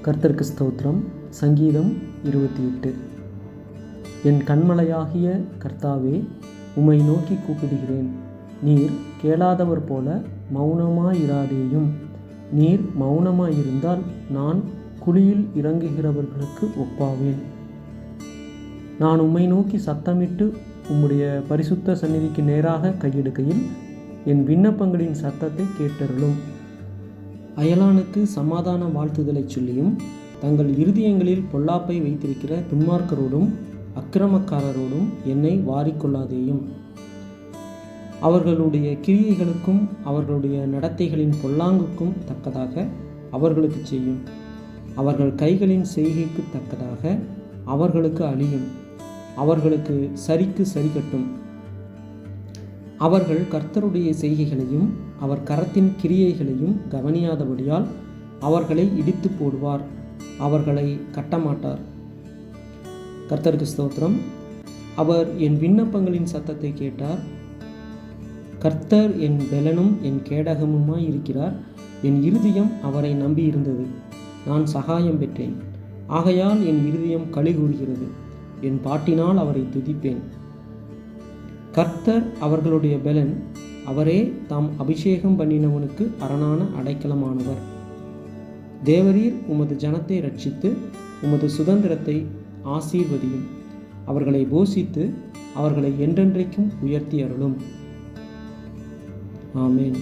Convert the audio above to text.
கர்த்தருக்கு ஸ்தோத்திரம். சங்கீதம் 28. என் கன்மலையாகிய கர்த்தாவே, உம்மை நோக்கி கூப்பிடுகிறேன். நீர் கேளாதவர் போல மௌனமாயிராதேயும். நீர் மௌனமாயிருந்தால் நான் குழியில் இறங்குகிறவர்களுக்கு ஒப்பாவேன். நான் உம்மை நோக்கி சத்தமிட்டு உம்முடைய பரிசுத்த சந்நிதிக்கு நேராக கையெடுக்கையில் என் விண்ணப்பங்களின் சத்தத்தை கேட்டருளும். அயலானுக்கு சமாதான வாழ்த்துதலை சொல்லியும் தங்கள் இருதயங்களில் பொல்லாப்பை வைத்திருக்கிற துன்மார்க்கரோடும் அக்கிரமக்காரரோடும் என்னை வாரிக்கொள்ளாதேயும். அவர்களுடைய கிரியைகளுக்கும் அவர்களுடைய நடத்தைகளின் பொல்லாங்குக்கும் தக்கதாக அவர்களுக்கு செய்யும். அவர்கள் கைகளின் செய்கைக்கு தக்கதாக அவர்களுக்கு அழியும். அவர்களுக்கு சரிக்கு சரி கட்டும். அவர்கள் கர்த்தருடைய செய்கைகளையும் அவர் கரத்தின் கிரியைகளையும் கவனியாதபடியால் அவர்களை இடித்து போடுவார், அவர்களை கட்டமாட்டார். கர்த்தருக்கு ஸ்தோத்திரம். அவர் என் விண்ணப்பங்களின் சத்தத்தை கேட்டார். கர்த்தர் என் பெலனும் என் கேடகமுமாய் இருக்கிறார். என் இருதயம் அவரை நம்பியிருந்தது. நான் சகாயம் பெற்றேன். ஆகையால் என் இருதயம் களி கூறுகிறது. என் பாட்டினால் அவரை துதிப்பேன். கர்த்தர் அவர்களுடைய பெலன். அவரே தாம் அபிஷேகம் பண்ணினவனுக்கு அரணான அடைக்கலமானவர். தேவரீர் உமது ஜனத்தை ரட்சித்து உமது சுதந்திரத்தை ஆசீர்வதியும். அவர்களை போஷித்து அவர்களை என்றென்றைக்கும் உயர்த்தி அருளும். ஆமேன்.